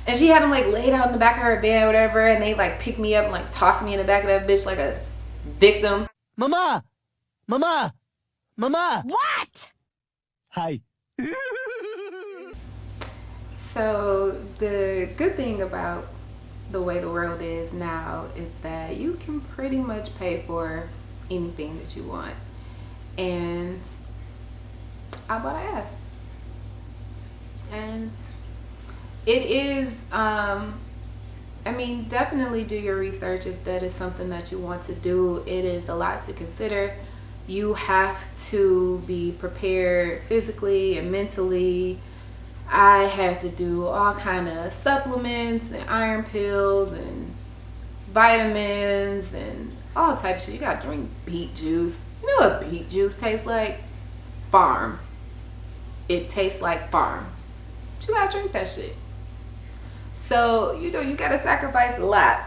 And she had them like laid out in the back of her van or whatever, and they like picked me up and like tossed me in the back of that bitch like a victim. Mama! Mama! Mama! What? Hi. So the good thing about the way the world is now is that you can pretty much pay for anything that you want. And I bought an ass. And it is, I mean, definitely do your research if that is something that you want to do. It is a lot to consider. You have to be prepared physically and mentally. I had to do all kind of supplements and iron pills and vitamins and all types of shit. You gotta drink beet juice. You know what beet juice tastes like? Farm. It tastes like farm. But you gotta drink that shit. So, you know, you gotta sacrifice a lot.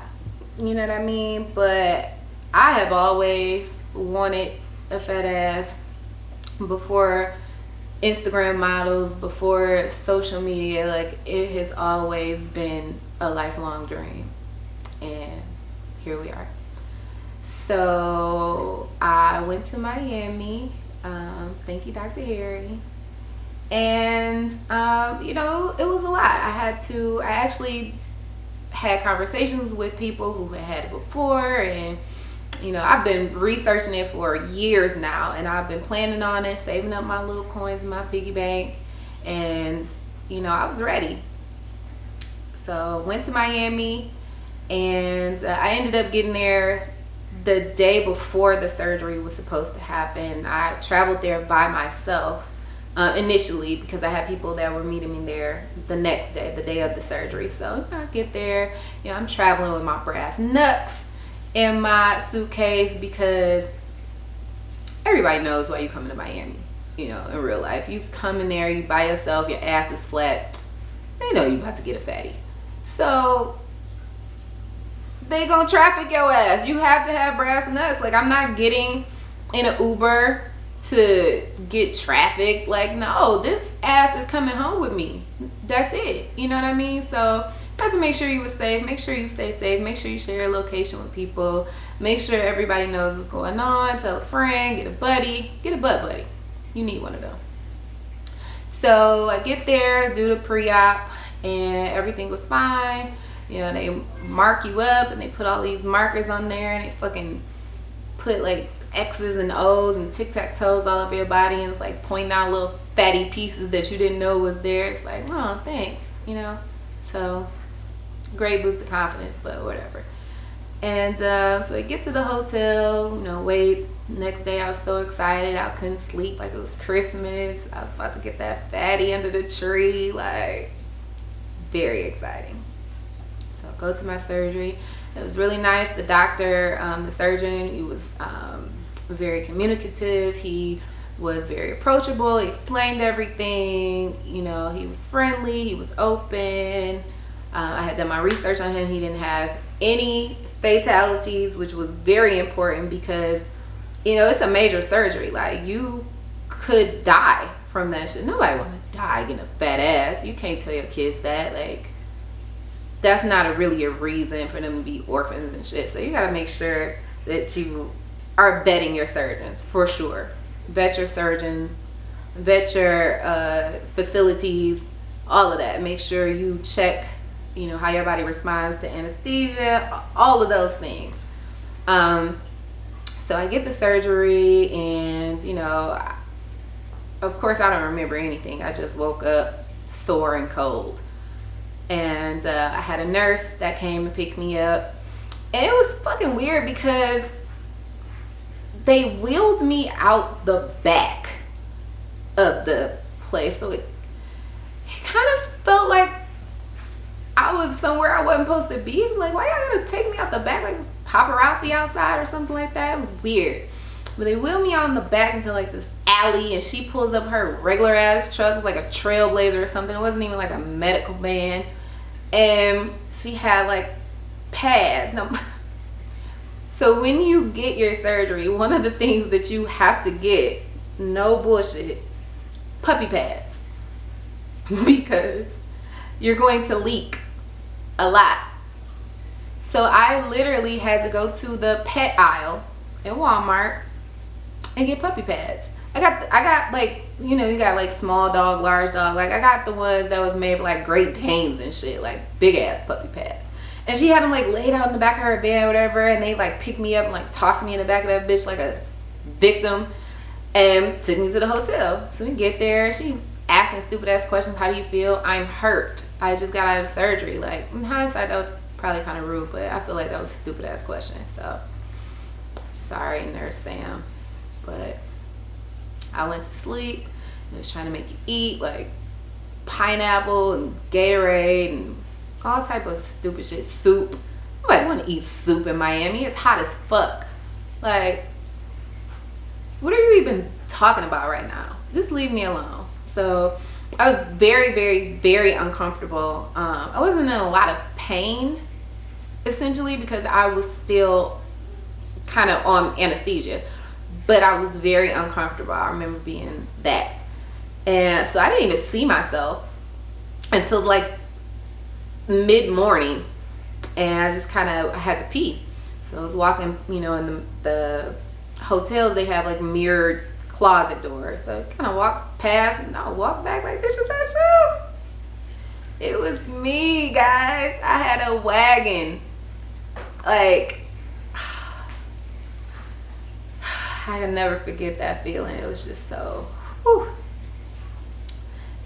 You know what I mean? But I have always wanted a fat ass before Instagram models, before social media. Like, it has always been a lifelong dream, and here we are. So I went to Miami, thank you Dr. Harry, and you know, it was a lot. I actually had conversations with people who had it before, and you know, I've been researching it for years now, and I've been planning on it, saving up my little coins in my piggy bank, and you know, I was ready. So went to Miami, and I ended up getting there the day before the surgery was supposed to happen. I traveled there by myself initially because I had people that were meeting me there the next day, the day of the surgery. So I get there, you know, I'm traveling with my brass knucks in my suitcase because everybody knows why you come to Miami. You know, in real life, you come in there, you by yourself, your ass is flat, they know you about to get a fatty, so they gonna traffic your ass. You have to have brass knucks. Like, I'm not getting in an Uber to get trafficked. Like, no, this ass is coming home with me. That's it. You know what I mean? So have to make sure you were safe, make sure you stay safe, make sure you share your location with people, make sure everybody knows what's going on, tell a friend, get a buddy, get a butt buddy. You need one of them. So I get there, do the pre-op, and everything was fine. You know, they mark you up and they put all these markers on there, and they fucking put like X's and O's and tic-tac-toes all over your body, and it's like pointing out little fatty pieces that you didn't know was there. It's like, oh, thanks, you know. So great boost of confidence, but whatever. And so I get to the hotel, you know, wait. Next day I was so excited, I couldn't sleep like it was Christmas. I was about to get that fatty under the tree, like very exciting. So I go to my surgery. It was really nice. The doctor, the surgeon, he was very communicative. He was very approachable. He explained everything. You know, he was friendly, he was open. I had done my research on him. He didn't have any fatalities, which was very important because, you know, it's a major surgery. Like, you could die from that shit. Nobody want to die getting a fat ass. You can't tell your kids that. Like, that's not really a reason for them to be orphans and shit. So you got to make sure that you are vetting your surgeons for sure. Vet your surgeons, vet your facilities, all of that. Make sure you check, you know, how your body responds to anesthesia, all of those things. So I get the surgery, and you know, of course I don't remember anything. I just woke up sore and cold, and I had a nurse that came and picked me up, and it was fucking weird because they wheeled me out the back of the place. So it kind of felt like I was somewhere I wasn't supposed to be. Like, why y'all gonna take me out the back? Like, it was paparazzi outside or something like that. It was weird. But they wheeled me out in the back into like this alley, and she pulls up her regular ass truck. It was like a Trailblazer or something. It wasn't even like a medical van. And she had like pads. No. So when you get your surgery, one of the things that you have to get, no bullshit, puppy pads. Because you're going to leak a lot. So I literally had to go to the pet aisle in Walmart and get puppy pads. I got like, you know, you got like small dog, large dog. Like I got the ones that was made for like Great Danes and shit, like big ass puppy pads. And she had them like laid out in the back of her van or whatever, and they like picked me up and like tossed me in the back of that bitch like a victim and took me to the hotel. So we get there, she asking stupid ass questions. How do you feel? I'm hurt. I just got out of surgery. Like in hindsight, that was probably kind of rude, but I feel like that was a stupid ass question. So sorry, Nurse Sam, but I went to sleep. They was trying to make you eat like pineapple and Gatorade and all type of stupid shit. Soup. Nobody want to eat soup in Miami. It's hot as fuck. Like, what are you even talking about right now? Just leave me alone. So I was very, very, very uncomfortable. I wasn't in a lot of pain, essentially, because I was still kind of on anesthesia, but I was very uncomfortable. I remember being that. And so I didn't even see myself until like mid-morning, and I just kind of had to pee. So I was walking, you know, in the hotels, they have like mirrored closet doors. So I kind of walked past and I walked back like, bitch, is that you? It was me, guys. I had a wagon. Like, I can never forget that feeling. It was just so, whew.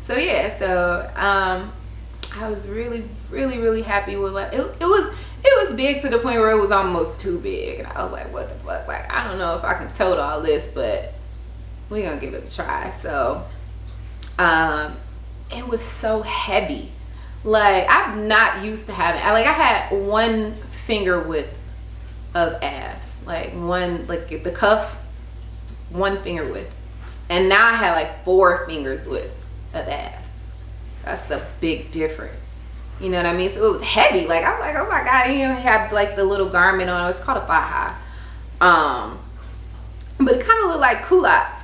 So yeah, so I was really, really, really happy with what it was big to the point where it was almost too big, and I was like, what the fuck? Like, I don't know if I can tote all this, but we're gonna give it a try. So it was so heavy. Like, I'm not used to having, I had 1 finger width of ass, like one, like the cuff, 1 finger width, and now I have like 4 fingers width of ass. That's a big difference. You know what I mean? So it was heavy. Like, I was like, oh my God, you know, I have like the little garment on. It's called a faja. But it kind of looked like culottes.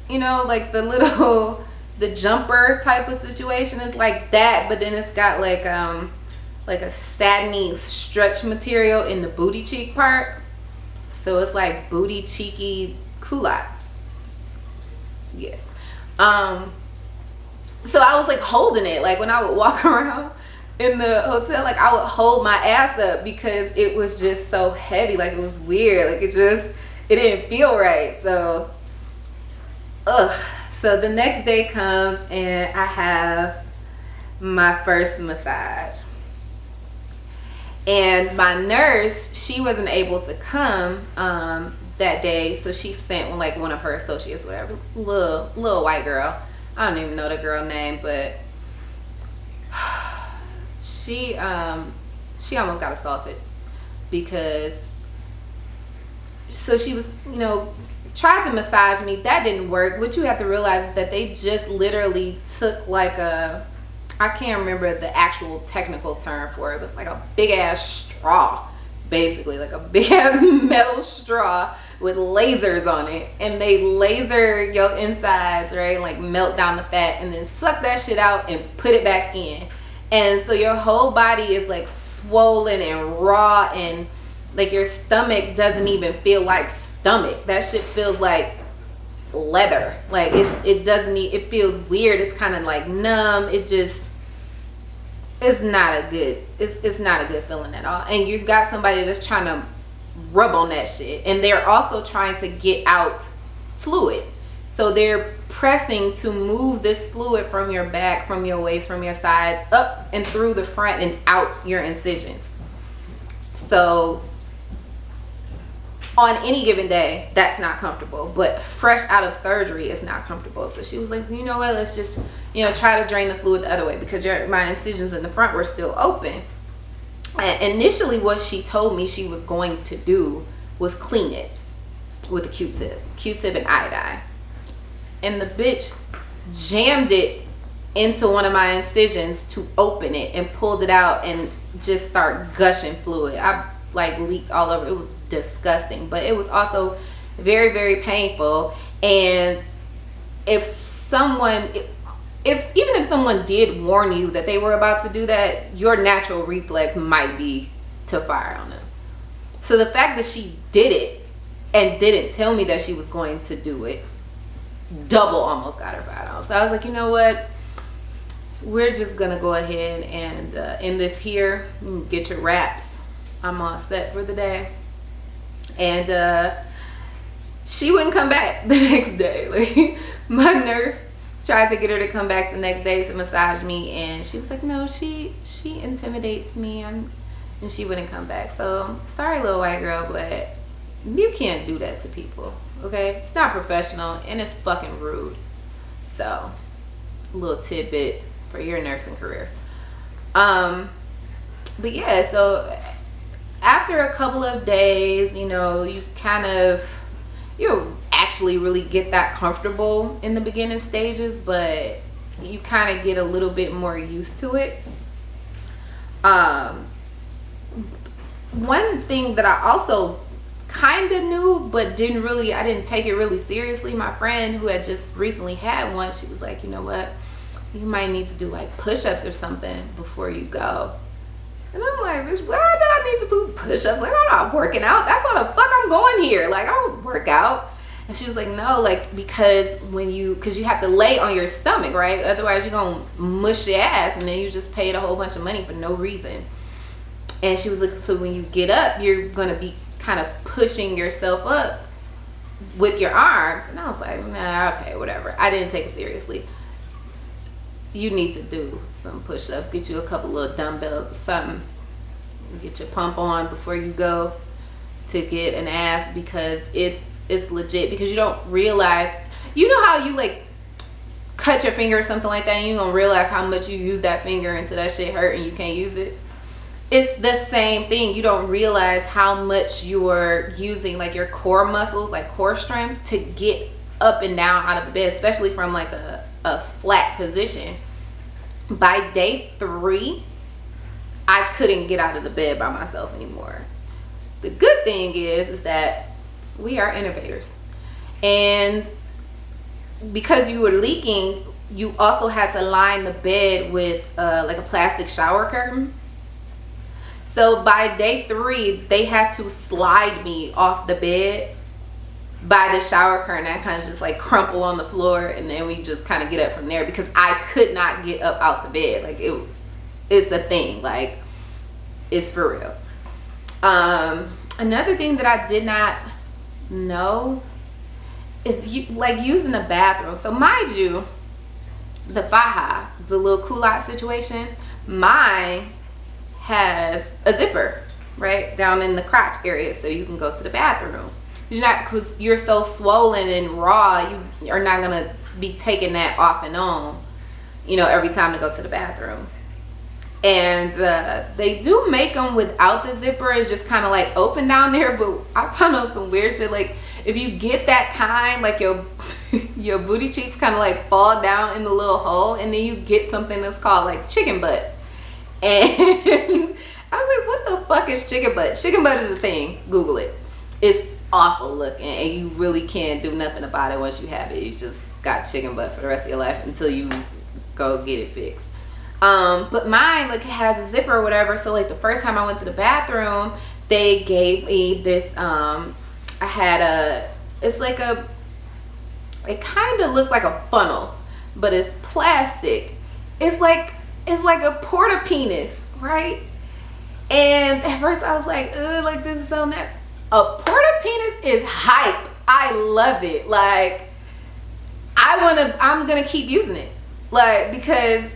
You know, like the little, the jumper type of situation is like that, but then it's got like a satiny stretch material in the booty cheek part. So it's like booty cheeky culottes. Yeah. So I was like holding it, like when I would walk around in the hotel, like I would hold my ass up because it was just so heavy. Like, it was weird. Like, it didn't feel right. So so the next day comes and I have my first massage, and my nurse, she wasn't able to come that day, so she sent like one of her associates, whatever, little white girl. I don't even know the girl name, but she almost got assaulted because, so she was, you know, tried to massage me. That didn't work. What you have to realize is that they just literally took like a, I can't remember the actual technical term for it, but it's like a big ass straw, basically like a big ass metal straw with lasers on it, and they laser your insides, right, like melt down the fat and then suck that shit out and put it back in. And so your whole body is like swollen and raw, and like your stomach doesn't even feel like stomach. That shit feels like leather. Like it doesn't it feels weird. It's kind of like numb. It's not a good, it's not a good feeling at all. And you've got somebody that's trying to rub on that shit, and they're also trying to get out fluid. So they're pressing to move this fluid from your back, from your waist, from your sides, up and through the front and out your incisions. So on any given day, that's not comfortable, but fresh out of surgery is not comfortable. So she was like, you know what, let's just, you know, try to drain the fluid the other way, because my incisions in the front were still open. And initially what she told me she was going to do was clean it with a Q-tip and iodine. And the bitch jammed it into one of my incisions to open it and pulled it out and just start gushing fluid. I like leaked all over. It was disgusting, but it was also very, very painful. And if even if someone did warn you that they were about to do that, your natural reflex might be to fire on them. So the fact that she did it and didn't tell me that she was going to do it, double almost got her fired on. So I was like, you know what? We're just gonna go ahead and end this here. Get your wraps. I'm all set for the day. And she wouldn't come back the next day. Like, my nurse tried to get her to come back the next day to massage me, and she was like, no, she intimidates me, and she wouldn't come back. So sorry, little white girl, but you can't do that to people, okay? It's not professional, and it's fucking rude. So, a little tidbit for your nursing career. But yeah, so after a couple of days, you know, you actually really get that comfortable in the beginning stages, but you kind of get a little bit more used to it. One thing that I also kind of knew, but I didn't take it really seriously. My friend who had just recently had one, she was like, you know what? You might need to do like push-ups or something before you go. And I'm like, bitch, why do I need to do push-ups? Like, I'm not working out. That's why the fuck I'm going here. Like, I don't work out. And she was like, no, like, because you have to lay on your stomach, right? Otherwise you're gonna mush your ass, and then you just paid a whole bunch of money for no reason. And she was like, so when you get up, you're gonna be kind of pushing yourself up with your arms. And I was like, nah, okay, whatever. I didn't take it seriously. You need to do some push-ups. Get you a couple little dumbbells or something. Get your pump on before you go to get an ass, because it's legit. Because you don't realize, you know how you like cut your finger or something like that, and you don't realize how much you use that finger until that shit hurt and you can't use it. It's the same thing. You don't realize how much you're using like your core muscles, like core strength, to get up and down out of the bed, especially from like a flat position. By day 3, I couldn't get out of the bed by myself anymore. The good thing is that we are innovators, and because you were leaking, you also had to line the bed with like a plastic shower curtain. So by day 3, they had to slide me off the bed by the shower curtain. I kind of just like crumple on the floor, and then we just kind of get up from there, because I could not get up out the bed. Like, it's a thing. Like, it's for real. Another thing that I did not know is using the bathroom. So mind you, the faja, the little culotte situation, mine has a zipper right down in the crotch area, so you can go to the bathroom. Because you're so swollen and raw, you are not gonna be taking that off and on, you know, every time to go to the bathroom. And they do make them without the zipper. It's just kind of like open down there, but I found out some weird shit. Like, if you get that kind, like your booty cheeks kind of like fall down in the little hole, and then you get something that's called like chicken butt. And I was like, what the fuck is chicken butt? Chicken butt is a thing. Google it. It's awful looking, and you really can't do nothing about it once you have it. You just got chicken butt for the rest of your life until you go get it fixed. But mine, like, has a zipper or whatever. So like the first time I went to the bathroom, they gave me this it kind of looks like a funnel, but it's plastic. It's like a porta penis, right? And at first I was like, ugh, like, this is so nasty. A porta penis is hype. I love it. Like, I'm gonna keep using it, like, because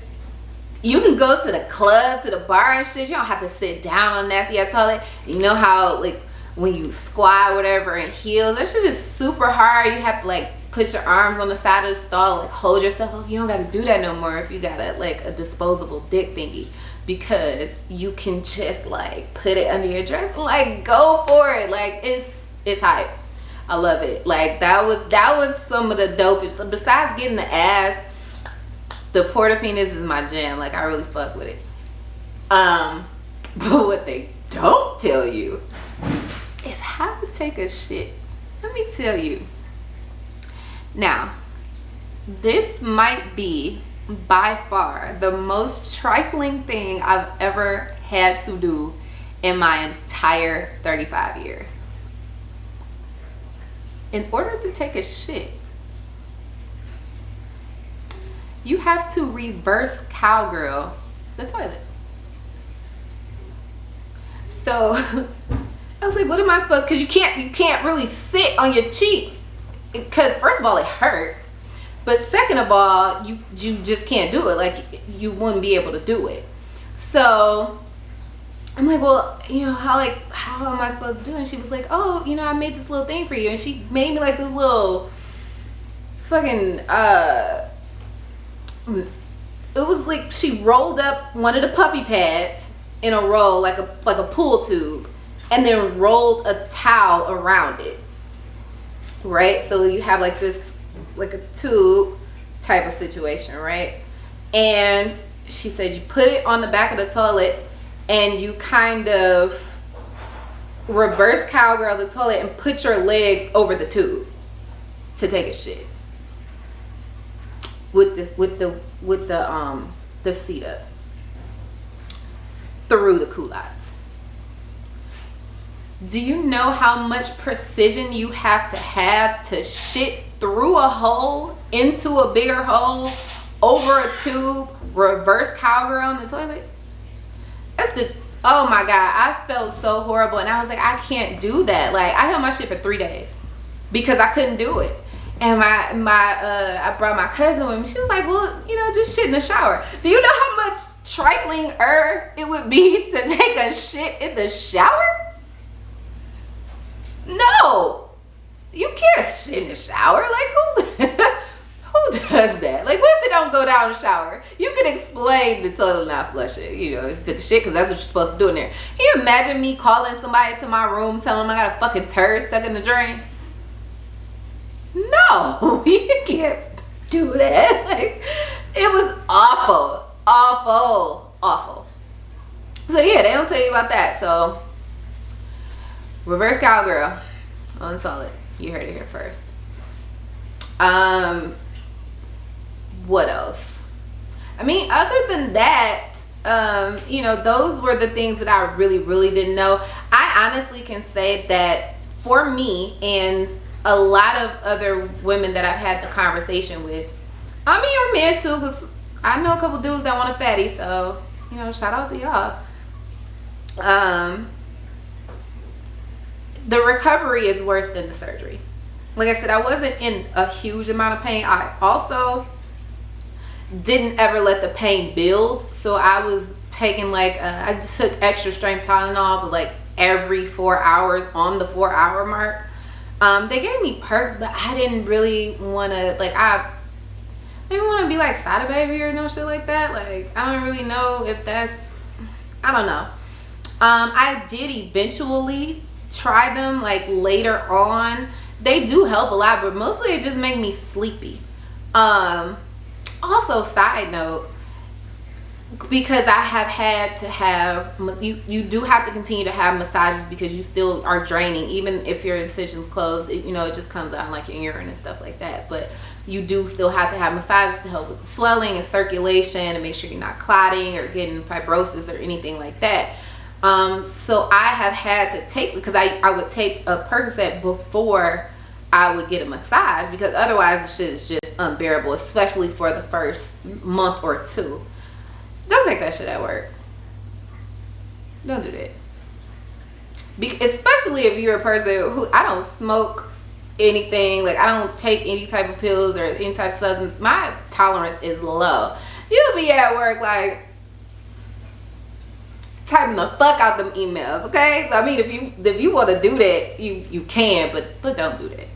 you can go to the club, to the bar and shit. You don't have to sit down on nasty ass toilet. You know how, like, when you squat or whatever in heels, that shit is super hard. You have to like put your arms on the side of the stall, like hold yourself up. You don't got to do that no more if you got a disposable dick thingy, because you can just like put it under your dress and like go for it. Like, it's hype. I love it. Like, that was some of the dopest. Besides getting the ass, the porta penis is my jam. Like, I really fuck with it. But what they don't tell you is how to take a shit. Let me tell you. Now, this might be by far the most trifling thing I've ever had to do in my entire 35 years. In order to take a shit, you have to reverse cowgirl the toilet. So I was like, what am I supposed, because you can't really sit on your cheeks, because first of all it hurts, but second of all you just can't do it. Like, you wouldn't be able to do it. So I'm like, well, how am I supposed to do it? And she was like, oh, I made this little thing for you. And she made me like this little fucking it was like she rolled up one of the puppy pads in a roll, like a pool tube, and then rolled a towel around it, right? So you have like this, like a tube type of situation, right? And she said you put it on the back of the toilet and you kind of reverse cowgirl the toilet and put your legs over the tube to take a shit with the seat up through the culottes. Do you know how much precision you have to shit through a hole into a bigger hole over a tube, reverse cowgirl on the toilet? Oh my God, I felt so horrible. And I was like, I can't do that. Like, I held my shit for 3 days because I couldn't do it. And I brought my cousin with me. She was like, well, just shit in the shower. Do you know how much trifling-er it would be to take a shit in the shower? No, you can't shit in the shower. Like, who does that? Like, what if it don't go down the shower? You can explain the toilet not flushing, if you took a shit, because that's what you're supposed to do in there. Can you imagine me calling somebody to my room, telling them I got a fucking turd stuck in the drain? No, you can't do that. Like, it was awful. So yeah, they don't tell you about that. So reverse cowgirl on the toilet. You heard it here first. What else? I mean, other than that, those were the things that I really didn't know. I honestly can say that for me and a lot of other women that I've had the conversation with, I mean, or men too, because I know a couple dudes that want a fatty, so shout out to y'all. The recovery is worse than the surgery. Like I said, I wasn't in a huge amount of pain. I also didn't ever let the pain build, so I was taking I just took extra strength Tylenol, but like every 4 hours on the 4 hour mark. They gave me perks, but I didn't really want to, I didn't want to be like Sada Baby or no shit like that. Like, I don't really know if that's, I don't know. I did eventually try them like later on. They do help a lot, but mostly it just make me sleepy. Also, side note, because I have had to have, you do have to continue to have massages because you still are draining, even if your incision's closed. It just comes out like your urine and stuff like that. But you do still have to have massages to help with the swelling and circulation and make sure you're not clotting or getting fibrosis or anything like that. So I have had to take, because I would take a Percocet before I would get a massage, because otherwise the shit is just unbearable, especially for the first month or two. Don't take that shit at work. Don't do that. Especially if you're a person who, I don't smoke anything, like I don't take any type of pills or any type of substance. My tolerance is low. You'll be at work like typing the fuck out them emails, okay? So I mean, if you want to do that, you can, but don't do that.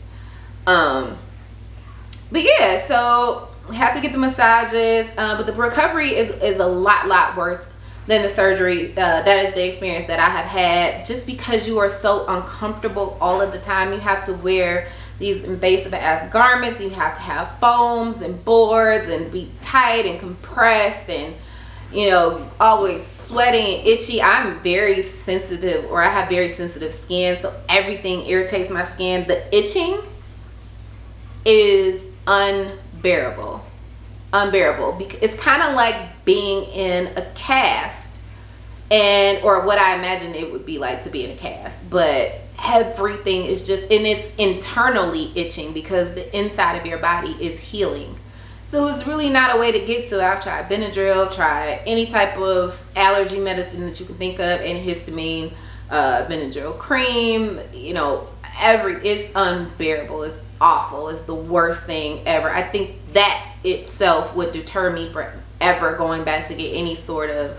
But yeah, so we have to get the massages, but the recovery is a lot worse than the surgery. That is the experience that I have had, just because you are so uncomfortable all of the time. You have to wear these invasive ass garments, you have to have foams and boards and be tight and compressed and always sweating and itchy. I'm very sensitive, or I have very sensitive skin, so everything irritates my skin. The itching is unbearable. unbearable. Because it's kind of like being in a cast, and or what I imagine it would be like to be in a cast, but everything is just, and it's internally itching because the inside of your body is healing. So it's really not a way to get to it. I've tried Benadryl, tried any type of allergy medicine that you can think of, antihistamine, Benadryl cream, you know, it's unbearable. It's awful. It's the worst thing ever. I think that itself would deter me from ever going back to get any sort of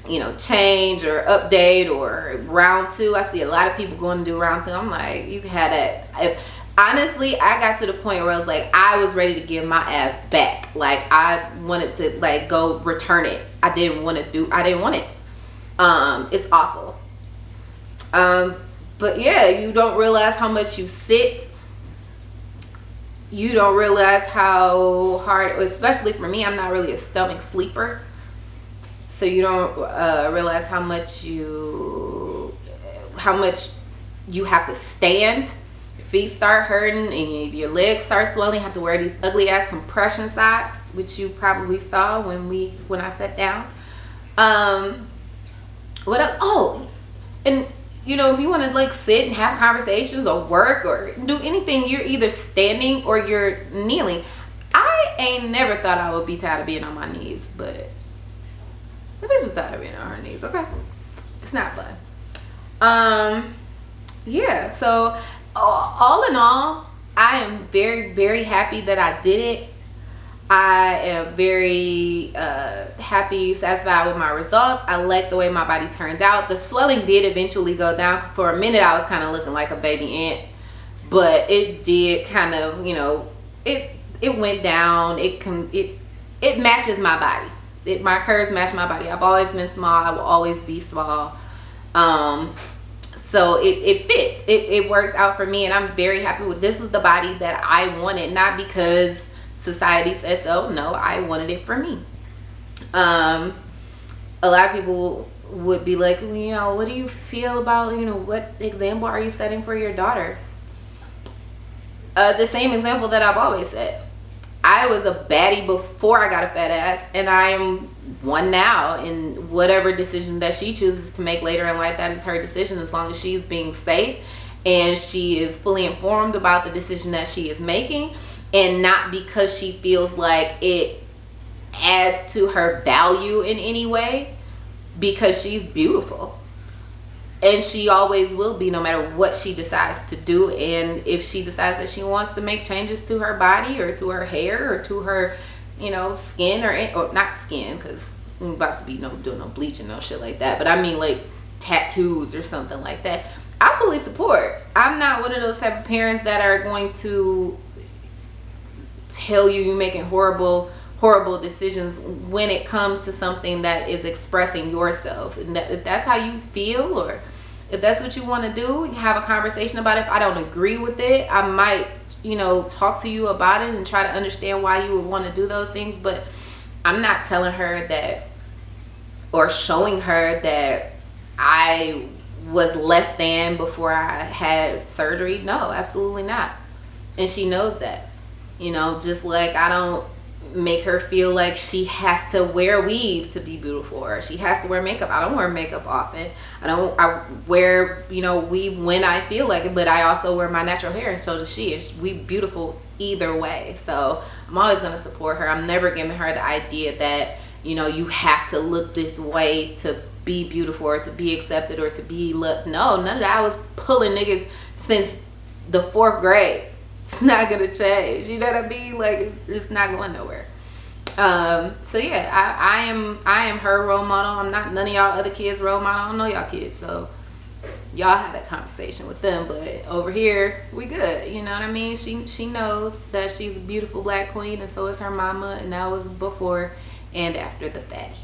you know, change or update or round 2. I see a lot of people going to do round 2. I'm like, you had that. Honestly, I got to the point where I was like, I was ready to give my ass back. Like, I wanted to like go return it. I didn't want it. It's awful. But yeah, you don't realize how much you sit. You don't realize how hard, especially for me, I'm not really a stomach sleeper. So you don't realize how much you have to stand. Your feet start hurting and your legs start swelling. You have to wear these ugly ass compression socks, which you probably saw when I sat down. What else? Oh, and you know, if you want to like sit and have conversations or work or do anything, you're either standing or you're kneeling. I ain't never thought I would be tired of being on my knees, but the bitch was tired of being on her knees. Okay, it's not fun. Yeah, so all in all, I am very, very happy that I did it. I am very happy, satisfied with my results. I like the way my body turned out. The swelling did eventually go down. For a minute, I was kind of looking like a baby ant, but it did kind of, you know, it went down. It matches my body. My curves match my body. I've always been small. I will always be small. So it fits. It works out for me, and I'm very happy with this. Was the body that I wanted, not because society said so. No, I wanted it for me. A lot of people would be like, you know, what do you feel about, you know, what example are you setting for your daughter? The same example that I've always set. I was a baddie before I got a fat ass, and I am one now. And whatever decision that she chooses to make later in life, that is her decision, as long as she's being safe and she is fully informed about the decision that she is making, and not because she feels like it adds to her value in any way, because she's beautiful. And she always will be, no matter what she decides to do. And if she decides that she wants to make changes to her body or to her hair or to her, you know, skin or not skin, because I'm about to be doing no bleaching, no shit like that. But I mean like tattoos or something like that, I fully support. I'm not one of those type of parents that are going to tell you you're making horrible decisions when it comes to something that is expressing yourself. And if that's how you feel, or if that's what you want to do, have a conversation about it. If I don't agree with it, I might, you know, talk to you about it and try to understand why you would want to do those things. But I'm not telling her that or showing her that I was less than before I had surgery. No, absolutely not. And she knows that. You know, just like I don't make her feel like she has to wear weave to be beautiful, or she has to wear makeup. I don't wear makeup often. I wear, you know, weave when I feel like it, but I also wear my natural hair, and so does she. We beautiful either way. So I'm always going to support her. I'm never giving her the idea that, you know, you have to look this way to be beautiful or to be accepted or to be loved. No, none of that. I was pulling niggas since the 4th grade. It's not gonna change, you know what I mean? Like, it's not going nowhere. So yeah, I am her role model. I'm not none of y'all other kids' role model. I don't know y'all kids, so y'all have that conversation with them. But over here, we good. You know what I mean? She knows that she's a beautiful black queen, and so is her mama, and that was before and after the fatty.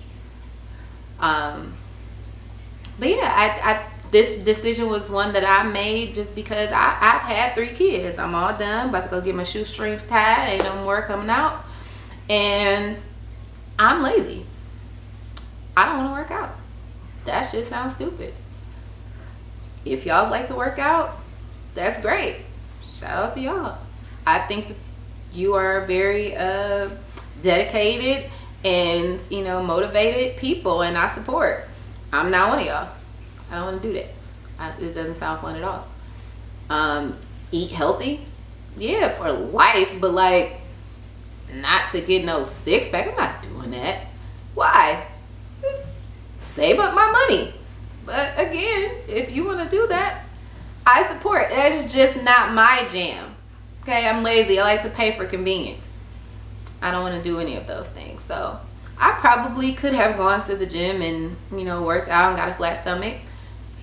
But yeah, this decision was one that I made just because I've had 3 kids. I'm all done. About to go get my shoestrings tied. Ain't no more coming out. And I'm lazy. I don't want to work out. That shit sounds stupid. If y'all like to work out, that's great. Shout out to y'all. I think that you are very dedicated and, you know, motivated people, and I support. I'm not one of y'all. I don't want to do that. It doesn't sound fun at all. Eat healthy, yeah, for life, but like not to get no six pack. I'm not doing that. Why? Just save up my money. But again, if you want to do that, I support. That's just not my jam. Okay, I'm lazy. I like to pay for convenience. I don't want to do any of those things. So I probably could have gone to the gym and, you know, worked out and got a flat stomach.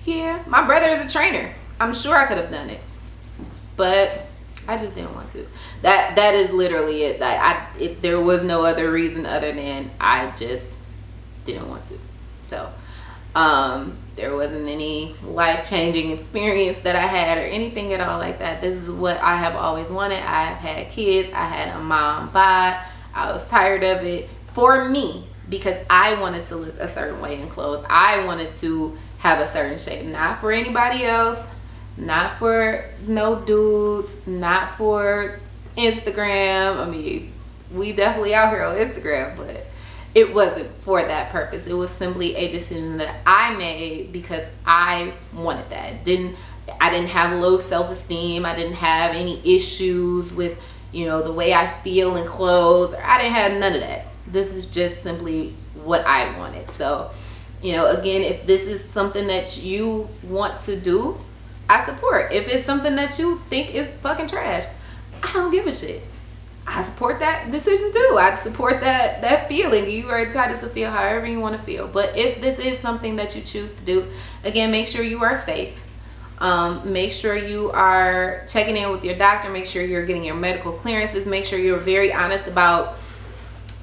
Yeah, my brother is a trainer. I'm sure I could have done it, but I just didn't want to. That is literally it. Like there was no other reason other than I just didn't want to. So there wasn't any life-changing experience that I had or anything at all like that. This is what I have always wanted. I've had kids. I had a mom bod. I was tired of it for me because I wanted to look a certain way in clothes. I wanted to have a certain shape, not for anybody else, not for no dudes, not for Instagram. I mean, we definitely out here on Instagram, but it wasn't for that purpose. It was simply a decision that I made because I wanted that. I didn't have low self-esteem. I didn't have any issues with, you know, the way I feel in clothes. I didn't have none of that. This is just simply what I wanted. So, you know, again, if this is something that you want to do, I support. If it's something that you think is fucking trash, I don't give a shit. I support that decision too. I support that feeling. You are entitled to feel however you want to feel. But if this is something that you choose to do, again, make sure you are safe. Make sure you are checking in with your doctor. Make sure you're getting your medical clearances. Make sure you're very honest about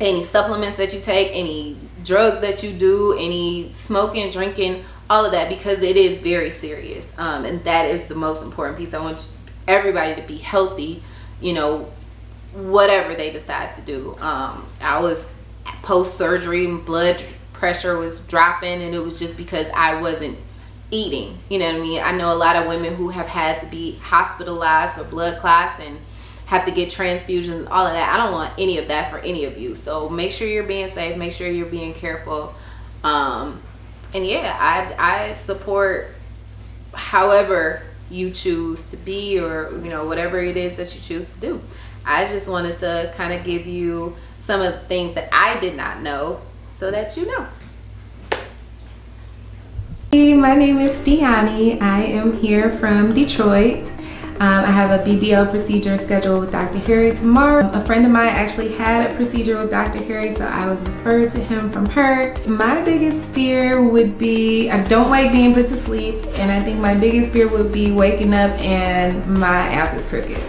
any supplements that you take, any drugs that you do, any smoking, drinking, all of that, because it is very serious. And that is the most important piece. I want everybody to be healthy, you know, whatever they decide to do. I was post-surgery, blood pressure was dropping, and it was just because I wasn't eating. You know what I mean? I know a lot of women who have had to be hospitalized for blood clots and have to get transfusions, all of that. I don't want any of that for any of you. So make sure you're being safe, make sure you're being careful. And yeah, I support however you choose to be, or, you know, whatever it is that you choose to do. I just wanted to kind of give you some of the things that I did not know so that you know. Hey, my name is Stiani. I am here from Detroit. I have a BBL procedure scheduled with Dr. Harry tomorrow. A friend of mine actually had a procedure with Dr. Harry, so I was referred to him from her. My biggest fear would be, I don't like being put to sleep, and I think my biggest fear would be waking up and my ass is crooked.